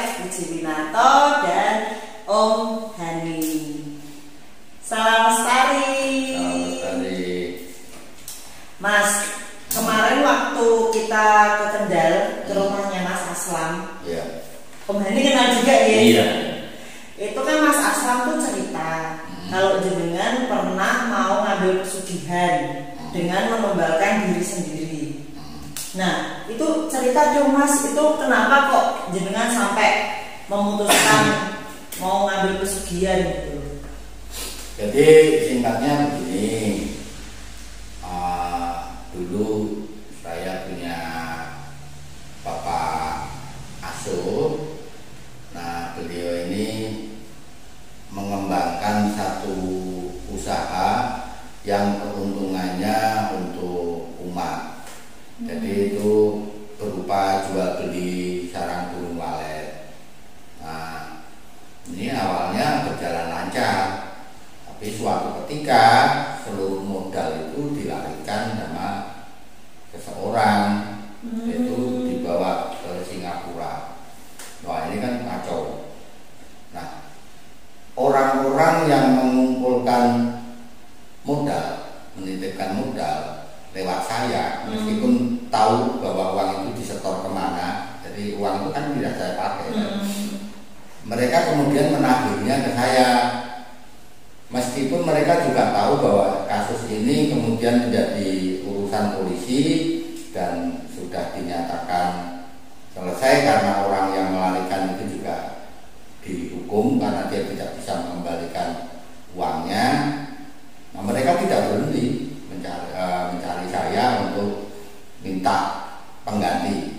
Alex Pujiwinarto dan Om Hani. Salam lestari. Salam lestari. Mas, kemarin waktu kita ke Kendal ke rumahnya Mas Aslam, Iya. Om Hani kenal juga ya? Iya. Itu kan Mas Aslam tuh cerita kalau jenengan pernah mau ngambil pesugihan dengan mengembalikan diri sendiri. Nah, itu cerita dong Mas, itu kenapa kok jenengan sampai memutuskan mau ngambil pesugihan gitu? Jadi singkatnya begini, dulu saya punya bapak asuh. Nah, beliau ini mengembangkan satu usaha yang keuntungannya untuk umat. Jadi itu berupa jual beli sarang burung walet. Nah, ini awalnya berjalan lancar, tapi suatu ketika seluruh modal itu dilarikan sama seseorang, itu dibawa ke Singapura. Wah, ini kan kacau. Nah, orang-orang yang mengumpulkan modal, menitipkan modal lewat saya, meskipun tahu bahwa uang itu disetor kemana, jadi uang itu kan tidak saya pakai. Mereka kemudian menagihnya ke saya, meskipun mereka juga tahu bahwa kasus ini kemudian menjadi urusan polisi dan sudah dinyatakan selesai karena orang yang melarikan itu juga dihukum karena dia tidak bisa mengembalikan uangnya. Nah, mereka tidak berhenti mencari saya untuk minta pengganti.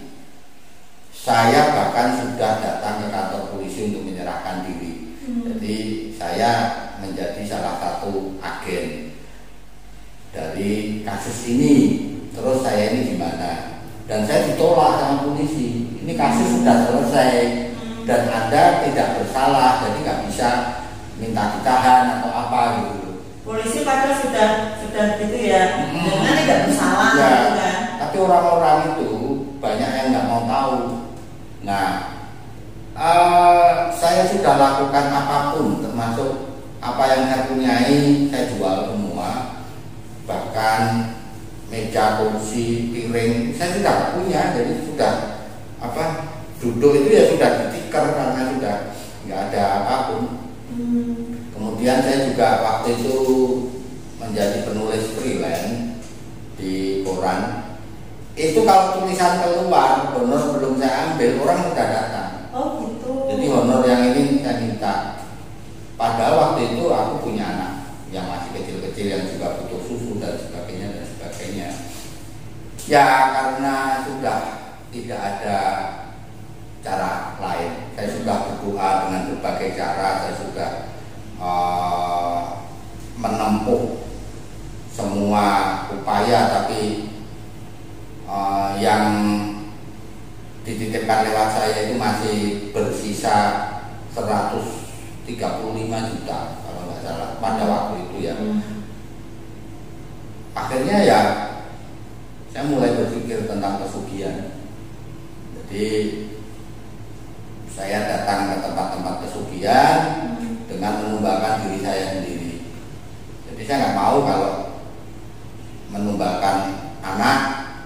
Saya bahkan sudah datang ke kantor polisi untuk menyerahkan diri. Jadi saya menjadi salah satu agen dari kasus ini. Terus saya ini gimana? Dan saya ditolak sama polisi. Ini kasus sudah selesai dan Anda tidak bersalah, jadi nggak bisa minta ditahan atau apa gitu. Polisi padahal sudah gitu ya, dengan tidak bersalah Ya, gitu kan. tapi orang-orang itu banyak yang nggak mau tahu. Nah, saya sudah lakukan apapun, termasuk apa yang saya punyai, saya jual semua. Bahkan meja, kursi, piring, saya sudah punya, jadi sudah duduk itu ya sudah ditikar karena sudah nggak ada apapun. Kemudian saya juga waktu itu menjadi penulis freelance di koran. Itu kalau tulisan keluar, honor belum saya ambil, orang sudah datang. Oh gitu. Jadi honor yang ini saya minta. Padahal waktu itu aku punya anak yang masih kecil-kecil yang juga butuh susu dan sebagainya dan sebagainya. Ya karena sudah tidak ada cara lain, saya sudah berdoa dengan berbagai cara, saya sudah menempuh semua upaya, tapi yang dititipkan lewat saya itu masih bersisa 135 juta kalau nggak salah pada waktu itu ya. Akhirnya ya saya mulai berpikir tentang pesugihan. Jadi saya datang ke tempat-tempat pesugihan dengan menumbalkan diri saya sendiri. Jadi saya nggak mau kalau menumbalkan anak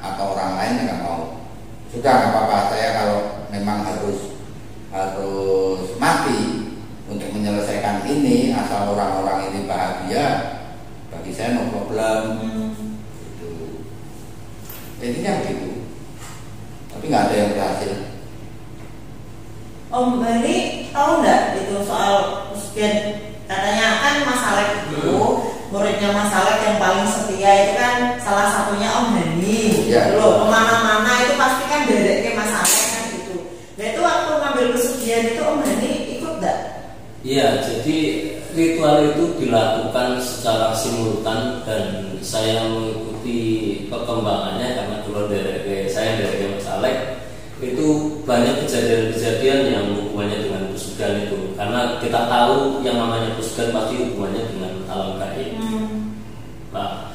atau orang lain, nggak mau. Sudah nggak apa-apa, saya kalau memang harus mati untuk menyelesaikan ini, asal orang-orang ini bahagia, bagi saya no problem. Gitu. Jadinya begitu. Tapi nggak ada yang berhasil. Om Hani tahu nggak itu soal pesugihan? Katanya kan Mas Alex itu muridnya Mas Alex yang paling setia itu kan salah satunya Om Hani. Ya. Loh, kemana-mana itu pasti kan dedeknya Mas Alex kan gitu. Nah itu waktu ngambil pesugihan itu Om Hani ikut nggak? Iya, jadi ritual itu dilakukan secara simultan dan saya mengikuti perkembangannya karena dulu dari Mas Alex itu banyak kejadian-kejadian yang hubungannya dengan pesugihan itu, karena kita tahu yang namanya pesugihan pasti hubungannya dengan alam gaib. Nah,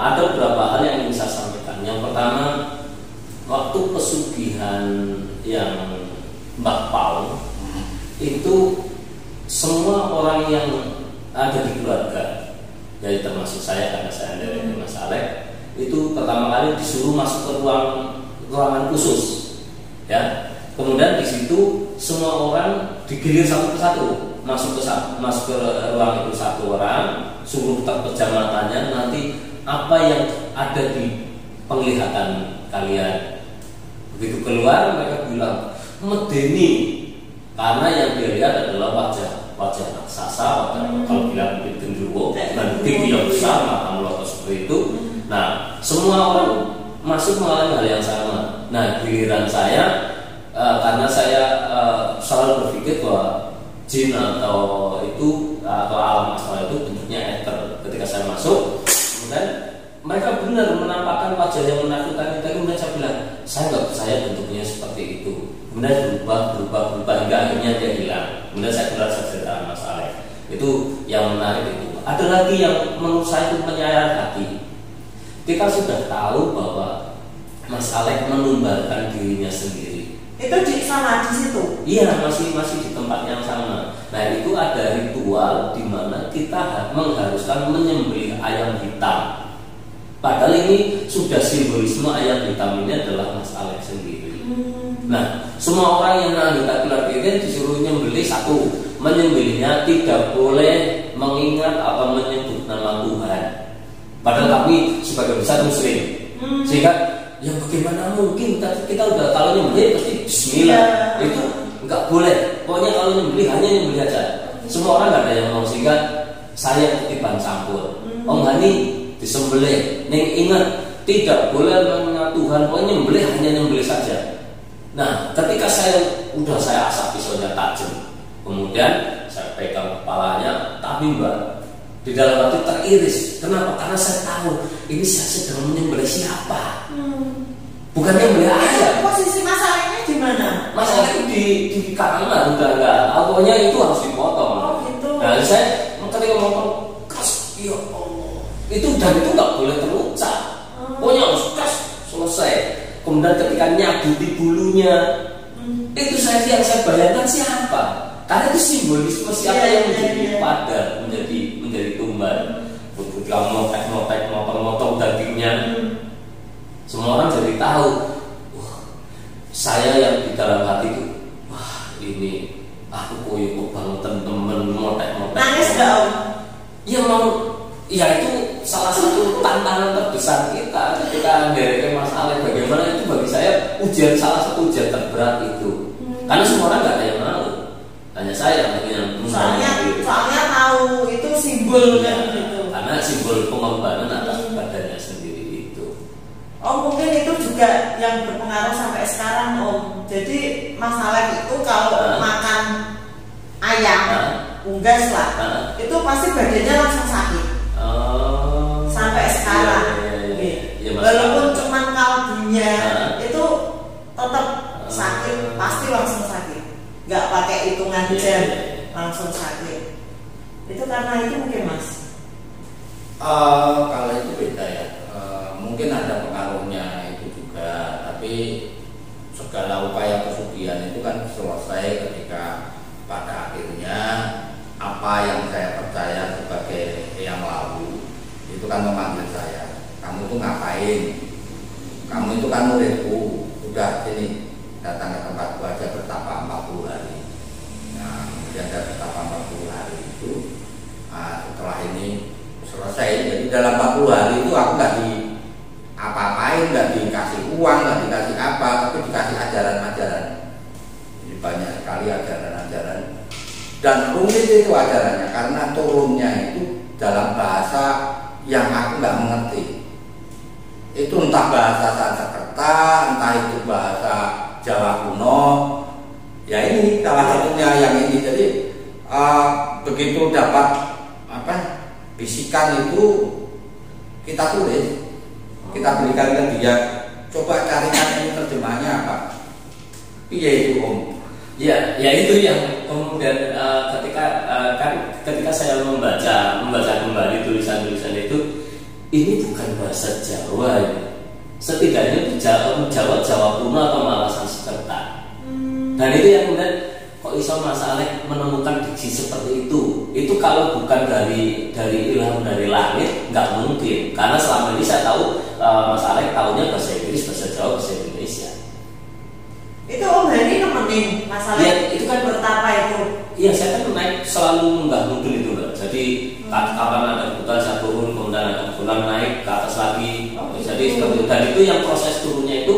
ada beberapa hal yang ingin saya sampaikan. Yang pertama, waktu pesugihan yang Mbak Paul itu semua orang yang ada di keluarga, jadi termasuk saya karena saya dari Mas Alek, itu pertama kali disuruh masuk ke ruangan khusus, ya. Kemudian di situ semua orang digilir satu persatu masuk ke ruang itu, satu orang suruh terpejam matanya, nanti apa yang ada di penglihatan kalian. Begitu keluar mereka bilang medeni, karena yang dia lihat adalah wajah raksasa, kalau bilang mungkin genderuwo dan tinggi yang besar, mata melotot seperti itu. Nah, semua orang masuk mengalami hal yang sama. Nah, giliran saya, karena saya selalu berpikir bahwa jin atau alam astral itu bentuknya ether. Ketika saya masuk, kemudian mereka benar menampakkan wajah yang menakutkan. Kemudian saya bilang, saya nggak percaya bentuknya seperti itu. Kemudian berubah hingga akhirnya dia hilang. Kemudian saya keluar cerita Mas Alek. Itu yang menarik itu. Ada lagi yang menurut saya itu menyayat hati. Kita sudah tahu bahwa Mas Alek menumbalkan dirinya sendiri. Itu di situ. Iya, masih di tempat yang sama. Nah, itu ada ritual di mana kita mengharuskan menyembelih ayam hitam. Padahal ini sudah simbolisme ayam hitam ini adalah Mas Alek sendiri. Nah, semua orang yang anggota keluarga ini disuruh menyembelih satu. Menyembelihnya tidak boleh mengingat apa menyebut nama Tuhan. Padahal kami sebagai besar Muslim, sehingga ya bagaimana mungkin kita udah kalau nyembelih pasti Bismillah, itu nggak boleh. Pokoknya kalau nyembelih hanya nyembelih aja. Semua orang nggak ada yang mau, sehingga saya ketiban campur. Om Hani disembelih, neng ingat tidak boleh mengingat Tuhan, pokoknya nyembelih hanya nyembelih saja. Nah, ketika saya asap pisaunya tajam, kemudian saya pegang kepalanya, tapi Mbak, di dalam hati teriris. Kenapa? Karena saya tahu ini saya sedang menyembelih siapa. Bukan menyembelih ayam. Posisi masalahnya di mana? Masalahnya di kamar, udah enggak. Pokoknya itu harus dipotong. Oh gitu. Nah, saya ketika ngomong kas, ya Allah, itu nggak boleh terucap. Pokoknya harus kas, selesai. Kemudian ketika nyabuti bulunya, itu saya bayangkan siapa. Karena itu simbolisme siapa yang menjadi padat, menjadi tumbal. Ketika motong dagingnya, semua orang jadi tahu. Wah, saya yang di dalam hati itu, wah ini aku koyo banget temen motek. Nangis gak Om? Ya mau, ya itu salah satu tantangan terbesar kita ketika dari Mas Alek. Bagaimana itu bagi saya salah satu ujian terberat itu. Karena semua orang nggak ada yang mau. Hanya saya yang soalnya tahu itu simbol ya, gitu. Karena simbol pengorbanan atas badannya sendiri itu. Oh mungkin itu juga yang berpengaruh sampai sekarang Om. Jadi Mas Alek itu kalau makan ayam, unggas lah, itu pasti badannya langsung sakit. Sampai sekarang. Ya, walaupun cuma kaldunya itu tetap sakit, pasti langsung sakit. Nggak pakai hitungan jam, langsung sakit. Itu karena itu mungkin Mas? Kalau itu beda ya. Mungkin ada pengaruhnya itu juga. Tapi segala upaya pesugihan itu kan selesai ketika pada akhirnya apa yang saya percaya sebagai yang lalu itu kan memanggil saya. Kamu itu ngapain? Kamu itu kan muridku. Udah sini, datang ke tempatku aja bertapa 40 hari. Nah, kemudian saya bertapa 40 hari itu, setelah ini selesai. Jadi dalam 40 hari itu aku nggak di apa-apain, nggak dikasih uang, nggak dikasih apa, tapi dikasih ajaran-ajaran. Jadi banyak sekali ajaran-ajaran. Dan rumit itu ajarannya karena turunnya itu dalam bahasa yang aku nggak mengerti. Itu entah bahasa Sanskerta, entah itu bahasa Jawa kuno. Ya ini salah satunya yang ini. Jadi begitu dapat bisikan itu kita tulis, kita berikan ke dia. Coba carikan ini terjemahnya apa? Iya itu Om. Ya itu yang kemudian ketika saya membaca kembali tulisan-tulisan itu, ini bukan bahasa Jawa ya. Setidaknya itu Jawa kuno atau malah Sanskerta. Dan itu yang kemudian kok iso Mas Alek menemukan diksi seperti itu kalau bukan dari ilham dari langit nggak mungkin, karena selama ini saya tahu Mas Alek tahunya bahasa Inggris, bahasa Jawa, bahasa Indonesia. Itu Om Hani nemenin Mas Alek Ya, itu kan bertapa itu. Iya, saya kan naik selalu munggah mudun itu Mbak. Jadi kapan ada kebutuhan saya turun, kemudian ada kebutuhan naik ke atas lagi. Jadi seperti itu. Dan itu yang proses turunnya itu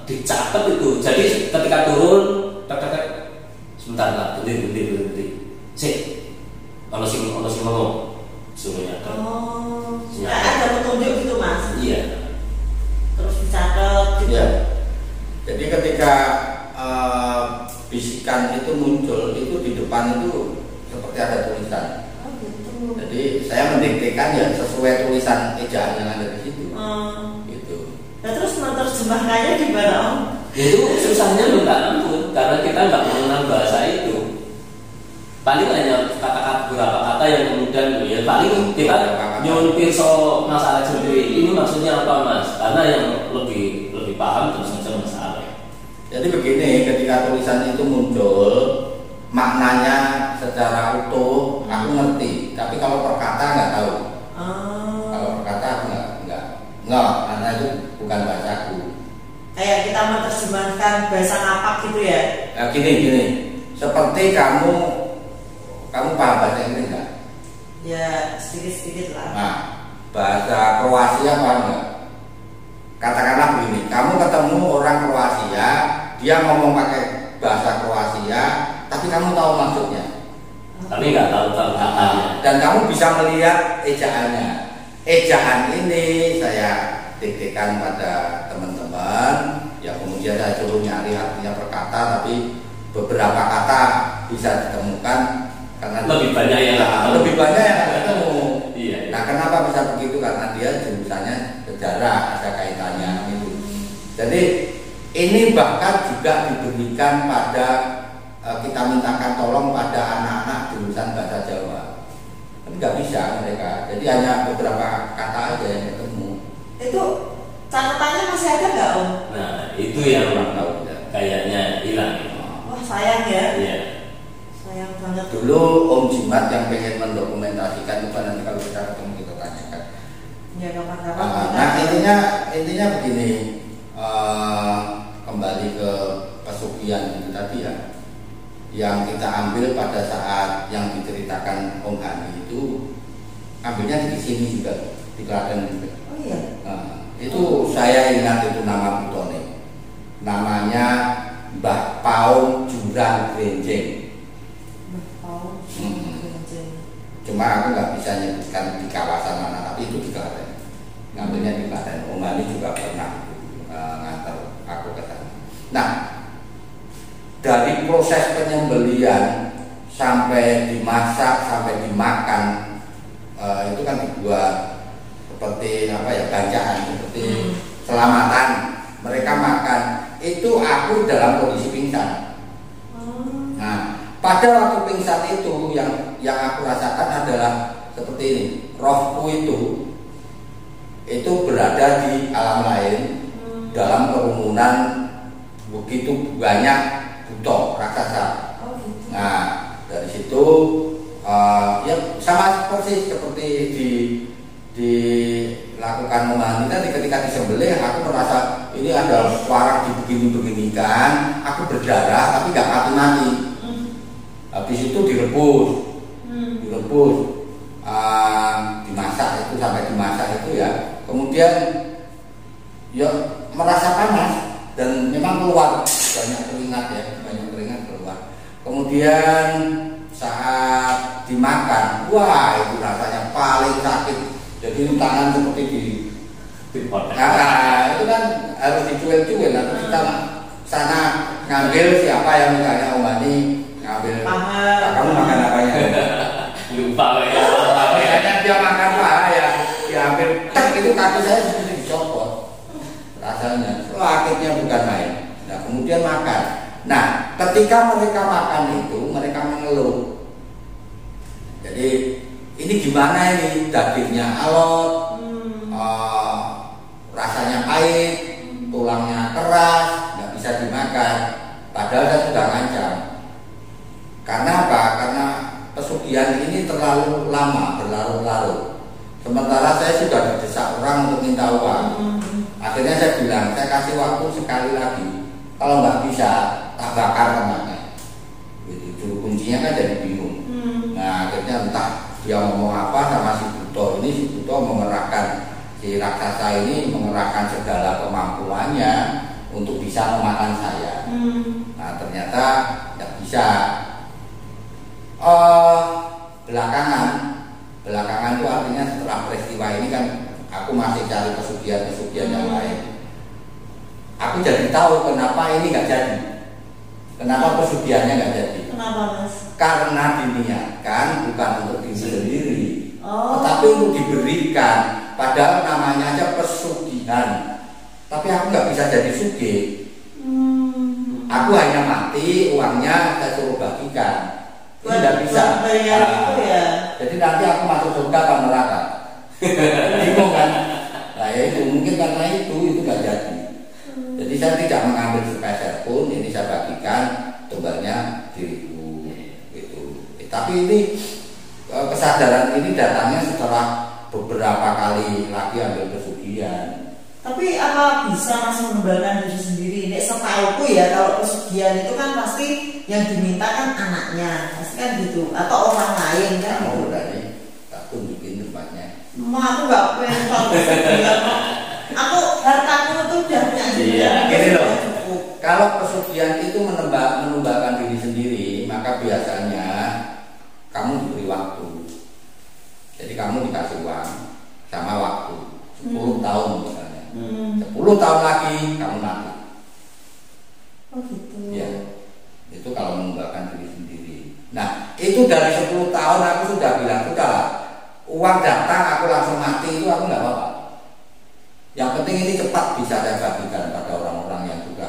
dicatat itu. Jadi ketika turun, sebentar lah, berhenti. Sik, ono sing ngomong, suruhnya. Oh, Ya. ada petunjuk gitu Mas. Iya. Terus dicatat gitu. Ya. Jadi ketika bisikan itu muncul, itu di depan itu seperti ada tulisan. Oh gitu. Jadi saya mendiktekan ya sesuai tulisan ejaan yang ada di situ. Gitu. Nah terus menerjemahkannya gimana Om? Itu susahnya minta ampun karena kita nggak mengenal bahasa itu. Paling hanya kata-kata beberapa kata yang kemudian ya paling kita nyuwun pirsa Mas Alek sendiri. Ini maksudnya apa Mas? Karena yang lebih paham terus saja Mas Alek. Jadi begini, ketika tulisan itu muncul, maknanya secara utuh aku ngerti, tapi kalau perkata nggak tahu. Kalau perkata aku nggak, karena itu bukan bahasaku. Kayak kita menerjemahkan bahasa ngapak gitu ya? Nah, gini, seperti kamu paham bahasa Inggris nggak? Ya sedikit lah. Nah, bahasa Kroasia paham nggak? Katakanlah begini, kamu ketemu orang Kroasia, dia ngomong pakai bahasa Kroasia, tapi kamu tahu maksudnya. Tapi nggak tahu katanya. Dan kamu bisa melihat ejaannya. Ejaan ini saya diktekan pada teman-teman, ya kemudian saya suruh nyari artinya per kata, tapi beberapa kata bisa ditemukan karena lebih banyak yang ketemu. Iya. Nah, kenapa bisa begitu? Karena dia jurusannya sejarah, ada kaitannya itu. Jadi ini bahkan juga diberikan pada kita mintakan tolong pada anak-anak jurusan bahasa Jawa. Kan nggak bisa mereka. Jadi hanya beberapa kata aja yang ketemu. Itu catatannya masih ada nggak Om? Nah, itu yang Kurang tahu. kayaknya hilang. Wah sayang ya. Iya. Sayang banget. Dulu Om Jimat yang pengen mendokumentasikan itu nanti kalau kita ketemu kita tanyakan. Ya kapan-kapan. Nah intinya begini, kembali ke pesugihan itu tadi ya, yang kita ambil pada saat yang diceritakan Om Hani itu ambilnya di sini juga, di Klaten juga. Oh iya. Nah, itu saya ingat itu nama Butone, namanya Mbah Paung Jurang Grenjeng. Cuma aku nggak bisa nyebutkan di kawasan mana, tapi itu di Klaten. Ngambilnya di Klaten. Om Hani juga pernah ngantar aku ke sana. Nah, dari proses penyembelian sampai dimasak sampai dimakan itu kan dibuat seperti apa ya, bacaan, seperti selamatan. Mereka makan itu aku dalam kondisi pingsan. Nah, pada waktu pingsan itu yang aku rasakan adalah seperti ini. Rohku itu berada di alam lain dalam kerumunan begitu banyak buto raksasa. Nah, dari situ ya sama seperti dilakukan Om Hani tadi, ketika disembelih aku merasa ini ada suara dibegini-beginikan, aku berdarah tapi nggak mati-mati. Habis itu direbus, dimasak itu, sampai dimasak itu ya, kemudian ya merasa panas dan memang keluar banyak keringat keluar. Kemudian saat dimakan, wah itu rasanya paling sakit. Jadi tangan seperti nah, itu kan harus dicuil-cuil, atau kita sana ngambil siapa yang misalnya Om Hani ngambil kamu makan apanya? Lupa ya. Kayaknya dia makan paha ya, diambil itu kaki saya seperti dicopot rasanya. Sakitnya bukan main. Nah, kemudian makan. Nah, ketika mereka makan itu mereka mengeluh. Jadi ini gimana ini, dagingnya alot, rasanya pahit, tulangnya keras, nggak bisa dimakan. Padahal saya sudah ngancam. Karena apa? Karena pesugihan ini terlalu lama, berlarut-larut. Sementara saya sudah didesak orang untuk minta uang. Akhirnya saya bilang, saya kasih waktu sekali lagi. Kalau nggak bisa, tak bakar rumahnya. Gitu. Juru kuncinya kan jadi bingung. Nah akhirnya entah dia ngomong apa sama si Buto ini. Si Buto mengerahkan, si raksasa ini mengerahkan segala kemampuannya untuk bisa memakan saya. Nah ternyata nggak bisa. Belakangan itu artinya setelah peristiwa ini kan aku masih cari pesugihan yang lain. Aku jadi tahu kenapa ini nggak jadi, kenapa pesugihannya nggak jadi. Kenapa Mas? Karena diniatkan bukan untuk diri sendiri, tetapi untuk diberikan. Padahal namanya aja pesugihan, tapi aku nggak bisa jadi sugih. Aku hanya mati, uangnya saya suruh bagikan. Ini tidak bisa. Jadi nanti aku masuk surga atau neraka. Bingung kan? Nah ya itu mungkin karena itu nggak jadi. Jadi saya tidak mengambil sepeser pun, ini saya bagikan, tumbalnya diriku. Gitu. Tapi ini kesadaran ini datangnya setelah beberapa kali lagi ambil pesugihan. Tapi apa bisa Mas mengembangkan diri sendiri? Ini setauku ya, kalau pesugihan itu kan pasti yang diminta kan anaknya, pasti kan gitu, atau orang lain kan. Kamu berani, tak tunjukin tempatnya. Aku nggak pengen tahu pesugihan. Aku hartaku itu udah punya. Iya, gini loh. Kalau pesugihan itu menumbalkan diri sendiri, maka biasanya kamu diberi waktu. Jadi kamu dikasih uang sama waktu 10 tahun misalnya. 10 tahun lagi kamu mati. Oh gitu. Ya, itu kalau menumbalkan diri sendiri. Nah, itu dari 10 tahun aku sudah bilang, udahlah, uang datang aku langsung mati itu aku nggak apa-apa. Yang penting ini cepat bisa saya bagikan pada orang-orang yang juga.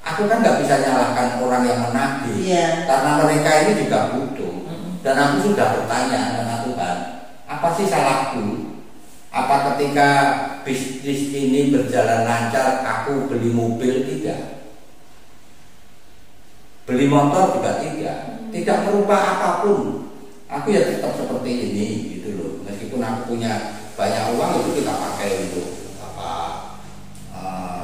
Aku kan nggak bisa nyalahkan orang yang menagih, karena mereka ini juga butuh. Dan aku sudah bertanya sama Tuhan, apa sih salahku? Apa ketika bisnis ini berjalan lancar aku beli mobil? Tidak. Beli motor juga tidak. Tidak merubah apapun. Aku ya tetap seperti ini gitu loh. Meskipun aku punya banyak uang, itu kita pakai untuk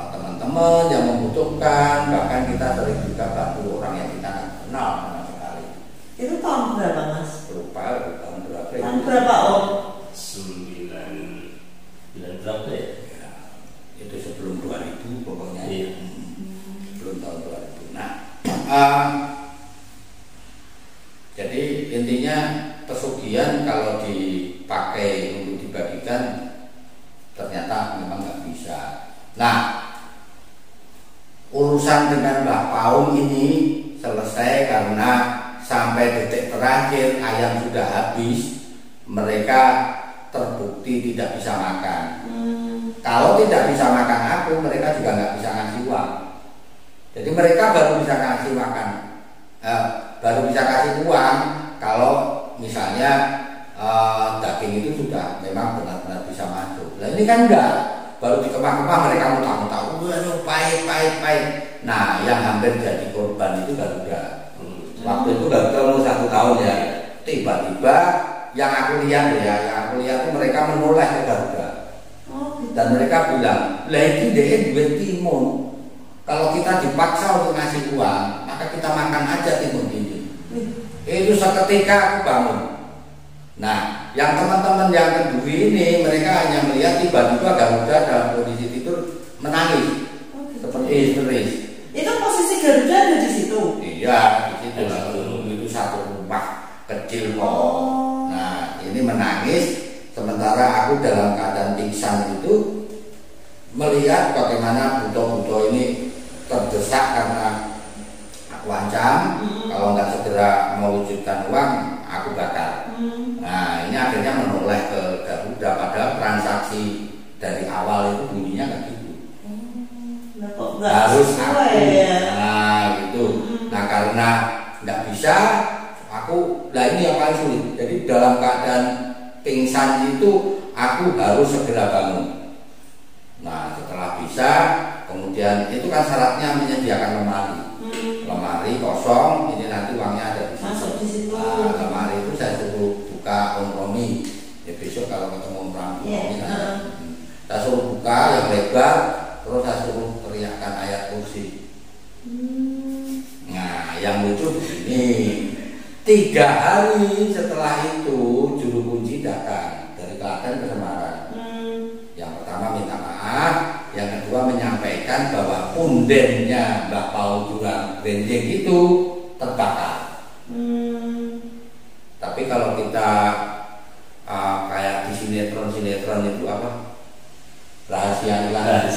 teman-teman yang membutuhkan. Bahkan kita sering juga bantu orang yang kita tidak kenal sama sekali. Itu tahun berapa Mas? Lupa tahun berapa? Tahun berapa Om? 9 berapa ya? Ya, itu sebelum 2000 pokoknya. Iya. Sebelum tahun 2000. Nah, jadi intinya pesugihan kalau dipakai untuk dibagikan ternyata memang nggak bisa. Nah, urusan dengan Mbak Paum ini selesai karena sampai detik terakhir ayam sudah habis, mereka terbukti tidak bisa makan. Kalau tidak bisa makan aku, mereka juga nggak bisa ngasih uang. Jadi mereka baru bisa ngasih makan, baru bisa kasih uang kalau misalnya daging itu sudah memang benar-benar bisa masuk. Nah ini kan enggak, baru dikemah-kemah mereka mau tahu, pahit. Nah yang hampir jadi korban itu Garuda. Waktu itu Garuda umur 1 tahun ya. Tiba-tiba yang aku lihat itu mereka menoleh ke Garuda. Dan mereka bilang, lah itu dia duit timun. Kalau kita dipaksa untuk ngasih uang, maka kita makan aja timun ini. Itu seketika aku bangun. Nah, yang teman-teman yang kedua ini, mereka hanya melihat tiba-tiba Garuda dalam kondisi tidur menangis, seperti histeris. Itu posisi Garuda ada di situ? Iya, di situ. Itu satu rumah kecil kok. Nah, ini menangis, sementara aku dalam keadaan pingsan itu melihat bagaimana buto-buto ini terdesak karena aku ancam, kalau nggak segera mewujudkan uang, aku bakar. Nah, ini akhirnya menoleh ke Garuda, padahal transaksi dari awal itu bunyinya nggak gitu. Harus aku. Nah, gitu. Nah, karena nggak bisa, aku, lah ini yang paling sulit. Jadi dalam keadaan pingsan itu, aku harus segera bangun. Nah, setelah bisa, kemudian itu kan syaratnya menyediakan lemari lemari kosong, ini nanti uangnya ada di situ. Masuk di situ. Nah, lemari itu saya suruh buka kompromi. Ya besok kalau ketemu orang kompromi saya suruh buka yang lebar, terus saya suruh teriakkan ayat kursi. Nah, yang lucu begini, 3 hari setelah itu juru kunci datang dari Klaten ke Semarang. Yang pertama minta maaf, yang kedua menyampaikan bahwa pundennya Mbak Paul Jurang Benjing itu terbakar. Tapi kalau kita kayak di sinetron itu apa? Rahasia ilahi.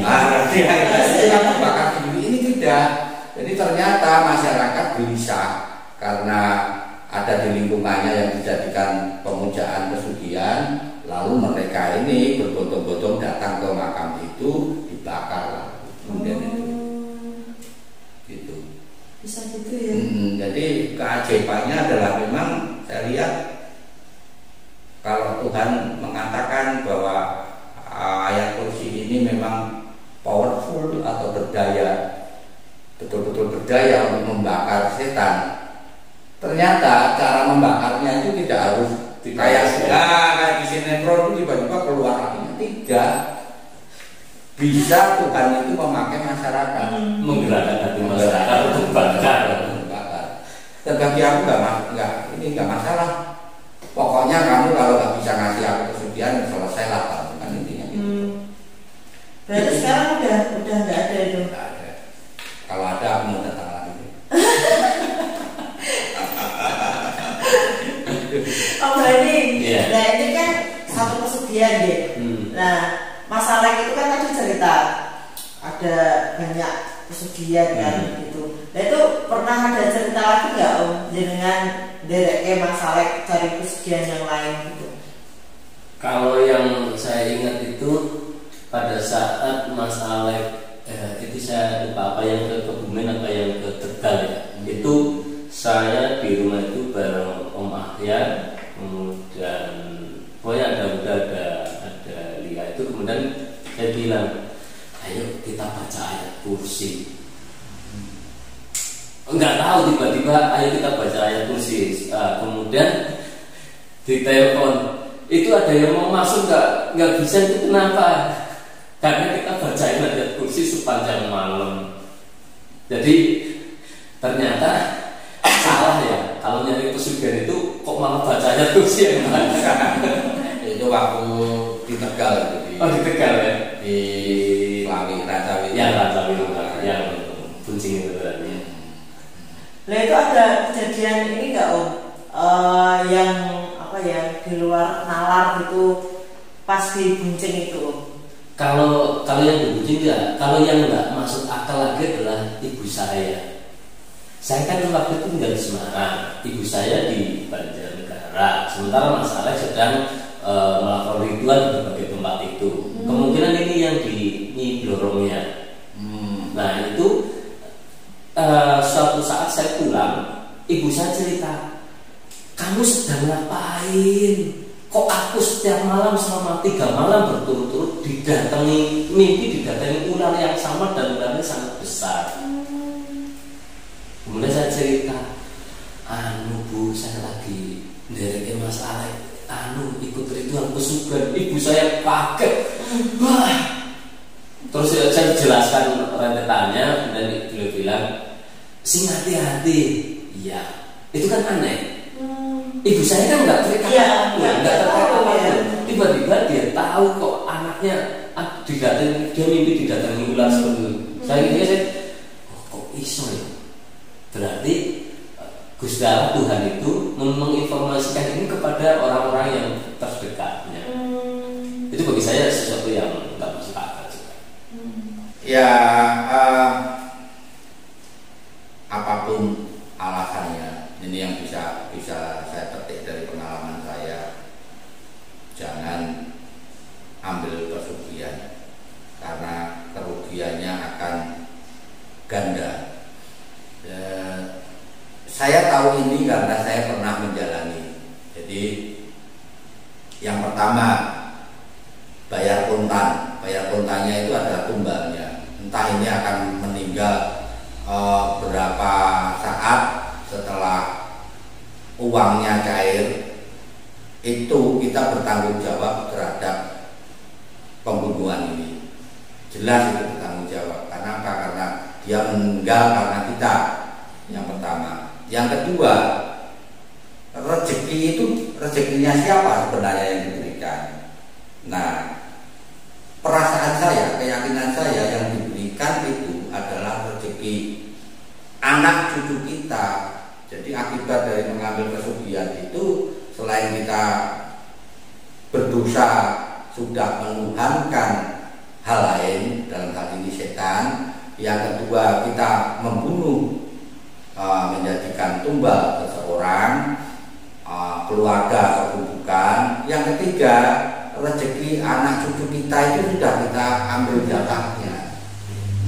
Rahasia ilahi terbakar sendiri, ini tidak. Jadi ternyata masyarakat gelisah karena ada di lingkungannya yang dijadikan pemujaan pesugihan, lalu mereka ini berbondong-bondong datang ke makam itu, dibakar kemudian itu. Gitu. Bisa gitu ya. Jadi keajaibannya adalah memang saya lihat kalau Tuhan mengatakan bahwa ayat kursi ini memang powerful atau berdaya, betul-betul berdaya untuk membakar setan. Ternyata cara membakarnya itu tidak harus kayak di sinetron itu tiba-tiba keluar apinya. Tidak. Bisa Tuhan itu memakai masyarakat, menggerakkan hati masyarakat untuk bakar. Dan bagi aku ini nggak masalah. Pokoknya kamu kalau nggak bisa ngasih aku kesucian, selesailah kamu, kan intinya gitu. Berarti sekarang udah nggak ada itu. Nggak ada. Kalau ada aku mau datang lagi. Oh berarti, Yeah. nah ini kan satu pesugihan deh. Nah masalah itu kan tadi cerita ada banyak pesugihan kan gitu. Nah itu pernah ada cerita lagi nggak Om dengan derek masalah cari pesugihan yang lain gitu? Kalau yang saya ingat itu pada saat Mas Alek itu saya lupa apa yang ke Kebumen apa yang ke Tegal ya. Itu saya di rumah itu bareng Om Ahya, kemudian pokoknya ada Lia itu, kemudian saya bilang, ayo kita baca ayat kursi. Enggak tahu tiba-tiba ayo kita baca ayat kursi. Kemudian ditelepon, itu ada yang mau masuk nggak bisa, itu kenapa? Karena kita bacain ayat kursi sepanjang malam. Jadi ternyata salah ya, kalau nyari pesugihan itu kok malah baca ayat kursi yang mana? Itu waktu di Tegal itu. Di Tegal ya? Di Lawi, Racawi. Ya Racawi, yang Buncing itu berarti. Nah itu ada kejadian ini nggak Om? Yang apa ya di luar nalar gitu pas di Buncing itu Om? Kalau yang di Buncing ya, kalau yang nggak masuk akal lagi adalah ibu saya. Saya kan waktu itu tinggal di Semarang, ibu saya di Banjarnegara. Sementara Mas Alek sedang melakukan ritual di berbagai tempat itu. Kemungkinan ini yang di Nyi Blorongnya. Nah itu suatu saat saya pulang, ibu saya cerita, kamu sedang ngapain? Kok aku setiap malam selama 3 malam berturut-turut mimpi didatangi ular yang sama dan ularnya sangat besar. Kemudian saya cerita, Bu, saya lagi ndereke Mas Alek, ikut ritual pesugihan. Ibu saya kaget. Wah. Terus saya jelaskan rentetannya, dan beliau bilang, sing hati-hati. Iya, itu kan aneh. Ibu saya kan nggak cerita, nggak terkait. Tiba-tiba dia tahu kok anaknya dia mimpi didatangi ular seperti itu. Saya kok iso ya? Berarti Gusti Allah Tuhan itu menginformasikan ini kepada orang-orang yang terdekatnya. Itu bagi saya sesuatu yang nggak masuk akal juga. Ya, apapun alasannya, ini yang bisa saya petik dari pengalaman saya. Jangan ambil pesugihan karena kerugiannya akan ganda. Saya tahu ini karena saya pernah menjalani. Jadi yang pertama bayar kontan. Bayar kontannya itu adalah tumbalnya. Entah ini akan meninggal berapa saat setelah uangnya cair itu kita bertanggung jawab terhadap pembunuhan ini. Jelas itu bertanggung jawab. Karena apa? Karena dia meninggal karena kita. Yang pertama. Yang kedua, rezeki itu rezekinya siapa sebenarnya yang diberikan? Nah, perasaan saya, keyakinan saya yang diberikan itu adalah rezeki anak cucu kita. Jadi akibat dari mengambil pesugihan itu, selain kita berdosa sudah menuhankan hal lain, dalam hal ini setan. Yang kedua, kita membunuh, menjadikan tumbal seseorang, keluarga atau bukan. Yang ketiga, rezeki anak cucu kita itu sudah kita ambil jatahnya.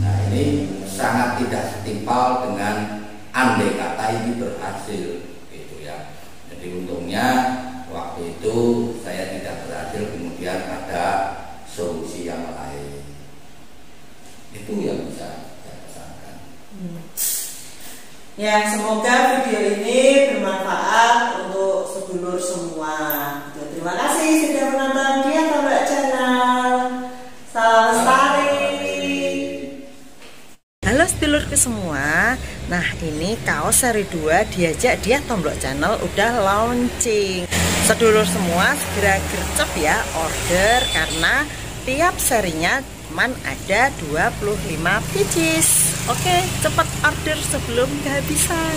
Nah, ini sangat tidak setimpal dengan andai kata ini berhasil, gitu ya. Jadi untungnya waktu itu saya tidak berhasil, kemudian ada solusi yang lain. Itu yang bisa saya pesankan. Ya, semoga video ini bermanfaat untuk sedulur semua. Terima kasih sudah menonton Dia Tombak Channel. Salam lestari. Halo sedulurku semua. Nah, ini kaos seri 2 diajak Dia Tombak Channel udah launching. Sedulur semua segera gercep ya order, karena tiap serinya cuman ada 25 pieces. Oke, cepat order sebelum kehabisan.